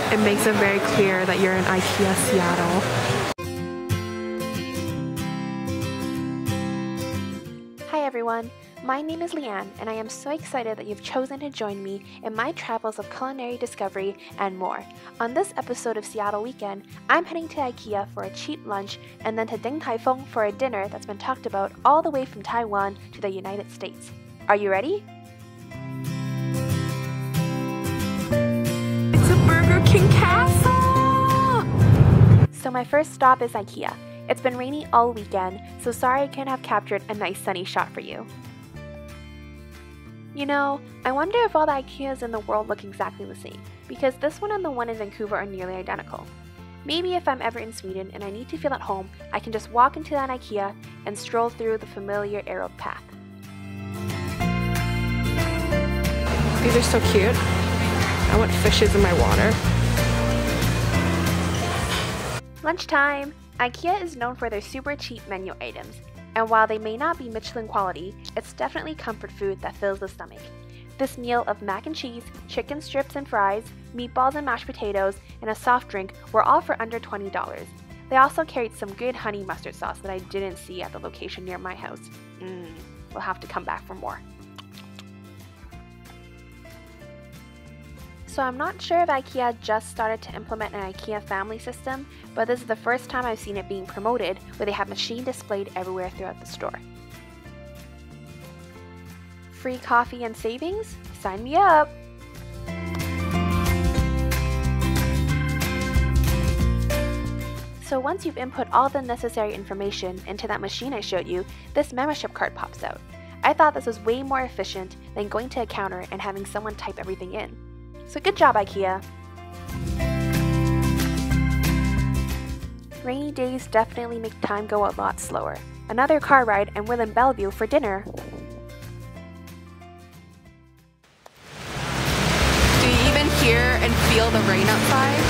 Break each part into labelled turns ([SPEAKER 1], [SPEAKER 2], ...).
[SPEAKER 1] It makes it very clear that you're in Ikea Seattle.
[SPEAKER 2] Hi everyone, my name is Leanne and I am so excited that you've chosen to join me in my travels of culinary discovery and more. On this episode of Seattle Weekend, I'm heading to Ikea for a cheap lunch and then to Din Tai Fung for a dinner that's been talked about all the way from Taiwan to the United States. Are you ready?
[SPEAKER 1] It's a Burger King castle!
[SPEAKER 2] So my first stop is Ikea. It's been rainy all weekend, so sorry I can't have captured a nice sunny shot for you. You know, I wonder if all the Ikeas in the world look exactly the same, because this one and the one in Vancouver are nearly identical. Maybe if I'm ever in Sweden and I need to feel at home, I can just walk into that Ikea and stroll through the familiar arrowed path.
[SPEAKER 1] These are so cute. I want fishes in my water.
[SPEAKER 2] Lunchtime! Ikea is known for their super cheap menu items, and while they may not be Michelin quality, it's definitely comfort food that fills the stomach. This meal of mac and cheese, chicken strips and fries, meatballs and mashed potatoes, and a soft drink were all for under $20. They also carried some good honey mustard sauce that I didn't see at the location near my house. We'll have to come back for more. So I'm not sure if Ikea just started to implement an Ikea family system, but this is the first time I've seen it being promoted where they have machines displayed everywhere throughout the store. Free coffee and savings? Sign me up! So once you've input all the necessary information into that machine I showed you, this membership card pops out. I thought this was way more efficient than going to a counter and having someone type everything in. So good job, Ikea! Rainy days definitely make time go a lot slower. Another car ride and we're in Bellevue for dinner.
[SPEAKER 1] Do you even hear and feel the rain outside?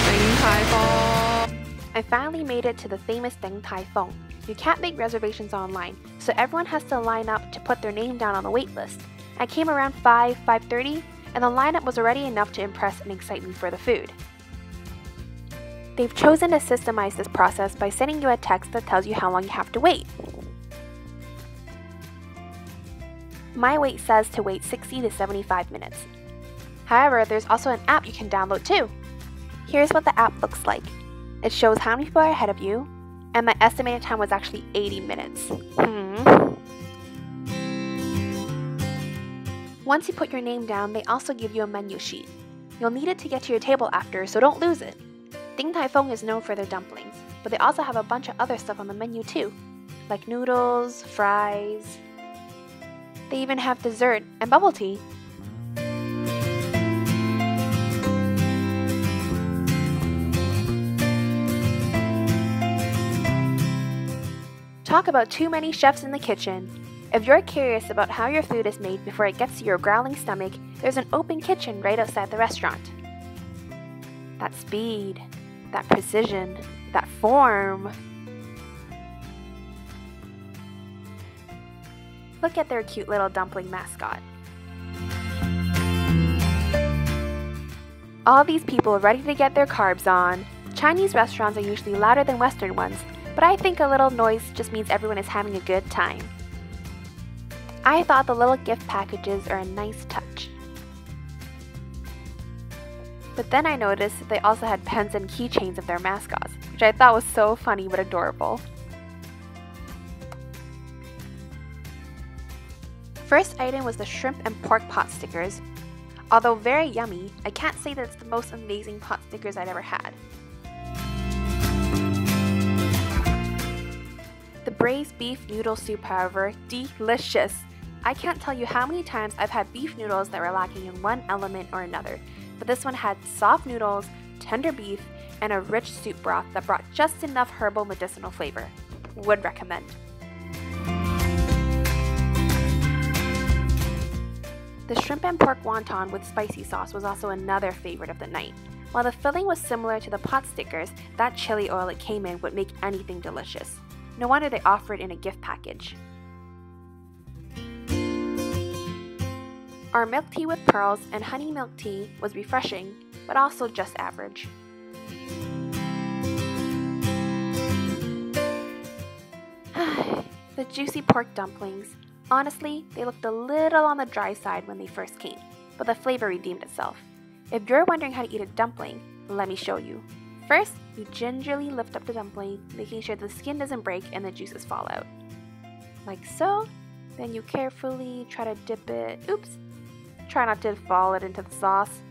[SPEAKER 1] Din Tai Fung.
[SPEAKER 2] I finally made it to the famous Din Tai Fung. You can't make reservations online, so everyone has to line up to put their name down on the wait list. I came around 5:30, and the lineup was already enough to impress and excite me for the food. They've chosen to systemize this process by sending you a text that tells you how long you have to wait. My wait says to wait 60 to 75 minutes. However, there's also an app you can download too. Here's what the app looks like. It shows how many people are ahead of you, and my estimated time was actually 80 minutes. Once you put your name down, they also give you a menu sheet. You'll need it to get to your table after, so don't lose it. Din Tai Fung is known for their dumplings, but they also have a bunch of other stuff on the menu too, like noodles, fries. They even have dessert and bubble tea. Talk about too many chefs in the kitchen. If you're curious about how your food is made before it gets to your growling stomach, there's an open kitchen right outside the restaurant. That speed, that precision, that form. Look at their cute little dumpling mascot. All these people ready to get their carbs on. Chinese restaurants are usually louder than Western ones, but I think a little noise just means everyone is having a good time. I thought the little gift packages are a nice touch. But then I noticed that they also had pens and keychains of their mascots, which I thought was so funny but adorable. First item was the shrimp and pork pot stickers. Although very yummy, I can't say that it's the most amazing pot stickers I'd ever had. The braised beef noodle soup, however, delicious! I can't tell you how many times I've had beef noodles that were lacking in one element or another, but this one had soft noodles, tender beef, and a rich soup broth that brought just enough herbal medicinal flavor. Would recommend. The shrimp and pork wonton with spicy sauce was also another favorite of the night. While the filling was similar to the pot stickers, that chili oil it came in would make anything delicious. No wonder they offer it in a gift package. Our milk tea with pearls and honey milk tea was refreshing, but also just average. The juicy pork dumplings. Honestly, they looked a little on the dry side when they first came, but the flavor redeemed itself. If you're wondering how to eat a dumpling, let me show you. First, you gingerly lift up the dumpling, making sure the skin doesn't break and the juices fall out. Like so. Then you carefully try to dip it. Oops! Try not to fall it into the sauce.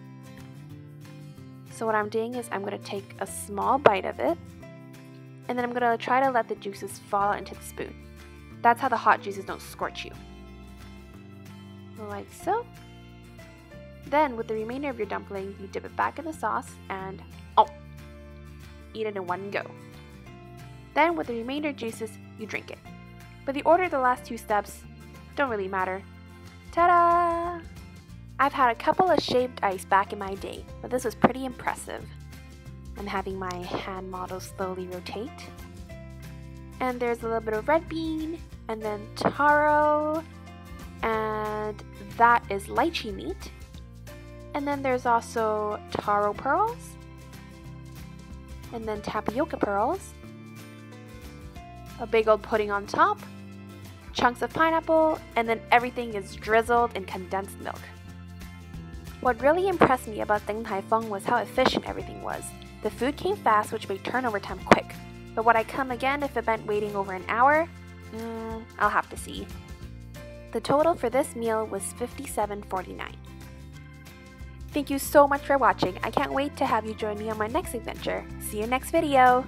[SPEAKER 2] So what I'm doing is I'm going to take a small bite of it, and then I'm going to try to let the juices fall out into the spoon. That's how the hot juices don't scorch you. Like so. Then with the remainder of your dumpling, you dip it back in the sauce and eat it in one go. Then with the remainder juices, you drink it. But the order of the last two steps don't really matter. Ta-da! I've had a couple of shaved ice back in my day, but this was pretty impressive. I'm having my hand model slowly rotate. And there's a little bit of red bean, and then taro, and that is lychee meat. And then there's also taro pearls, and then tapioca pearls, a big old pudding on top, chunks of pineapple, and then everything is drizzled in condensed milk. What really impressed me about Din Tai Fung was how efficient everything was. The food came fast, which made turnover time quick. But would I come again if it meant waiting over an hour? I'll have to see. The total for this meal was $57.49. Thank you so much for watching. I can't wait to have you join me on my next adventure. See you next video!